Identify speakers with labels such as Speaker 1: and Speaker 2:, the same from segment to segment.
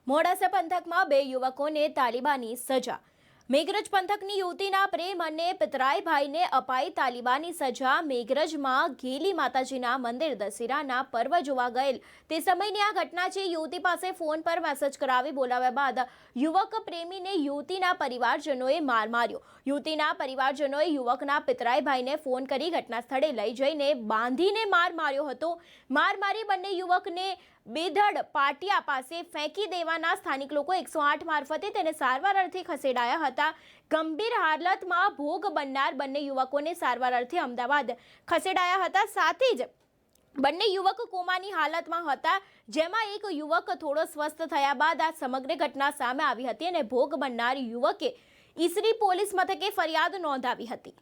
Speaker 1: મોડાસા પંથકમાં બે યુવકોને તાલિબાની સજા। મેઘરજ પંથકની યુવતીના પ્રેમ અને પિતરાઈ ભાઈને અપાઈ તાલિબાની સજા। મેઘરજમાં ઘેલી માતાજીના મંદિર દશેરાના પર્વ જોવા ગયેલ તે સમયની આ ઘટના છે। યુવતી પાસે ફોન પર મેસેજ કરાવી બોલાવ્યા બાદ યુવક પ્રેમીને યુવતીના પરિવારજનોએ માર માર્યો। યુવતીના પરિવારજનોએ યુવકના પિતરાઈ ભાઈને ફોન કરી ઘટના સ્થળે લઈ જઈને બાંધીને માર માર્યો હતો। માર મારી બંને યુવકને બેધડ પાટિયા પાસે ફેંકી દેવાના સ્થાનિક લોકો 108 મારફતે તેને સારવાર અર્થે ખસેડાયા હતા। ગંભીર હાલતમાં ભોગ બનનાર બંને યુવકોને સારવાર અર્થે અમદાવાદ ખસેડાયા હતા। સાથે જ બંને યુવક કોમાની હાલતમાં હતા, જેમાં એક યુવક થોડો સ્વસ્થ થયા બાદ આ સમગ્ર ઘટના સામે આવી હતી અને ભોગ બનનાર યુવકે ઈસરી પોલીસ મથકે ફરિયાદ નોંધાવી હતી।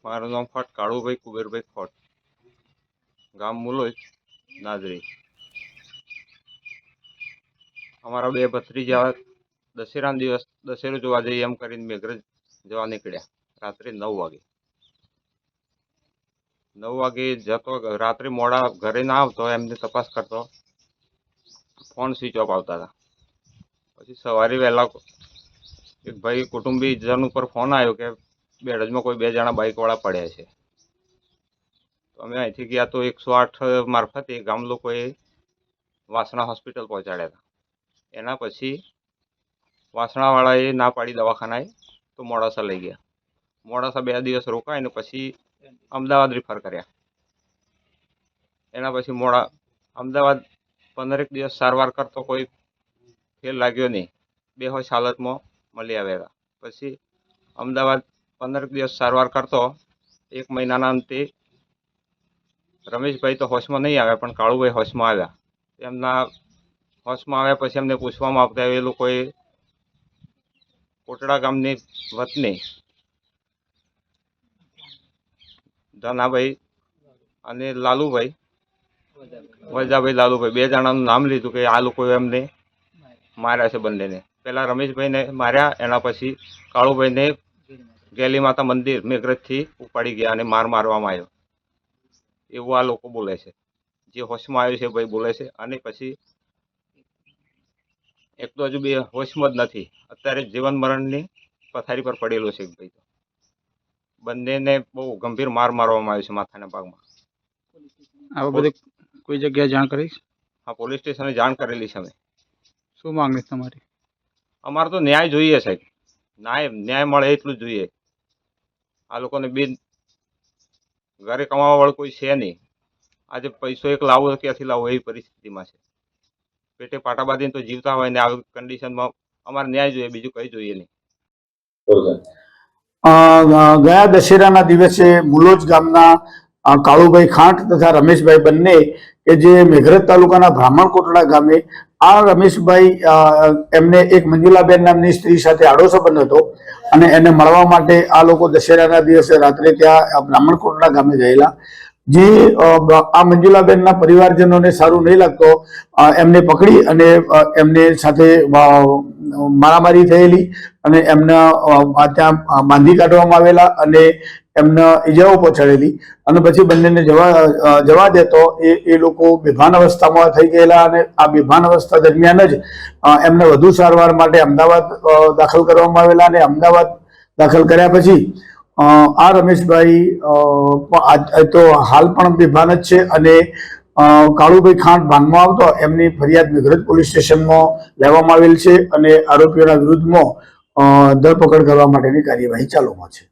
Speaker 2: મારું નામ ફટ કાળુભાઈ કુબેરભાઈ ફટ, ગામ મુલોજ નાદરી। અમારા બે ભત્રીજા દશેરાના દિવસ દશેરો જોવા જઈએ એમ કરીને મેઘરજ જવા નીકળ્યા। રાત્રે 9 વાગે જતો, રાત્રે મોડા ઘરે ના આવતો, એમને તપાસ કરતો, ફોન સ્વિચ ઓફ આવતા હતા। પછી સવારે વહેલા એક ભાઈ કુટુંબીજન ઉપર ફોન આવ્યો કે બેડજમાં કોઈ 2 જણા બાઇકવાળા પડ્યા છે। અમે અહીંથી ગયા તો 108 મારફતે ગામ લોકોએ વાસણા હોસ્પિટલ પહોંચાડ્યા હતા। એના પછી વાસણાવાળાએ ના પાડી દવાખાનાએ, તો મોડાસા લઈ ગયા। મોડાસા 2 દિવસ રોકાઈને પછી અમદાવાદ રિફર કર્યા। એના પછી અમદાવાદ 15 દિવસ સારવાર કરતો કોઈ ફેર લાગ્યો નહીં, બેહોશ હાલતમાં મળી આવ્યા। પછી અમદાવાદ 15 દિવસ સારવાર કરતો 1 મહિનાના અંતે રમેશભાઈ તો હોશમાં નહીં આવ્યા, પણ કાળુભાઈ હોશમાં આવ્યા। એમના હોશમાં આવ્યા પછી એમને પૂછવામાં આવતા એ લોકોએ કોટડા ગામની વતની ધનાભાઈ અને લાલુભાઈ, વજાભાઈ લાલુભાઈ, 2 જણાનું નામ લીધું કે આ લોકોએ એમને માર્યા છે બંનેને। પહેલાં રમેશભાઈને માર્યા, એના પછી કાળુભાઈને ગેલી માતા મંદિર મેઘરજથી ઉપાડી ગયા અને મારવામાં આવ્યો, એવું આ લોકો બોલે છે। જે હોશમાં આવ્યું છે ભાઈ બોલે છે। અને પછી એક તો હજુ બે હોશમાં જ નથી, અત્યારે જીવન મરણની પથારી પર પડેલો છે ભાઈ। તો બંનેને બહુ ગંભીર મારવામાં આવ્યો છે માથાના ભાગમાં।
Speaker 3: આ બધે કોઈ જગ્યાએ જાણ કરી?
Speaker 2: હા, પોલીસ સ્ટેશને જાણ કરેલી છે અમે।
Speaker 3: શું માંગણી તમારી?
Speaker 2: અમારે તો ન્યાય જોઈએ સાહેબ, ન્યાય મળે એટલું જ જોઈએ। આ લોકોને બિન ઘરે કમાવા વાળું કોઈ છે નહીં, આજે પૈસો એક લાવો ક્યાંથી લાવો એવી પરિસ્થિતિમાં છે। પેટે પાટા બાંધીને તો જીવતા હોય ને આવી કન્ડિશનમાં અમારે ન્યાય જોઈએ, બીજું કંઈ જોઈએ નહીં।
Speaker 4: ગયા દશેરાના દિવસે મુલોજ ગામના કાળુભાઈ ખાંટ તથા રમેશભાઈ બંને કે જે મેઘરજ તાલુકાના બ્રાહ્મણકોટડા ગામે, આ રમેશભાઈ એમને એક મંજુલાબેન નામની સ્ત્રી સાથે આડો સંબંધ હતો અને એને મળવા માટે આ લોકો દશેરાના દિવસે રાત્રે ત્યાં બ્રાહ્મણકોટડા ગામે ગયેલા। જે આ મંજુલાબેનના પરિવારજનોને સારું નહીં લાગતો એમને પકડી અને એમને સાથે મારામારી થયેલી અને એમના ત્યાં બાંધી કાઢવામાં આવેલા અને એમને ઈજાઓ પહોંચાડેલી અને પછી બંનેને જવા દેતો એ લોકો બેભાન અવસ્થામાં થઈ ગયેલા અને આ બેભાન અવસ્થા દરમિયાન જ એમને વધુ સારવાર માટે અમદાવાદ દાખલ કરવામાં આવેલા અને અમદાવાદ દાખલ કર્યા પછી આ રમેશભાઈ તો હાલ પણ બેભાન જ છે અને કાળુભાઈ ખાંટ ભાનમાં આવતો એમની ફરિયાદ મેઘરજ પોલીસ સ્ટેશનમાં લેવામાં આવેલ છે અને આરોપીઓના વિરુદ્ધમાં ધરપકડ કરવા માટેની કાર્યવાહી ચાલુમાં છે।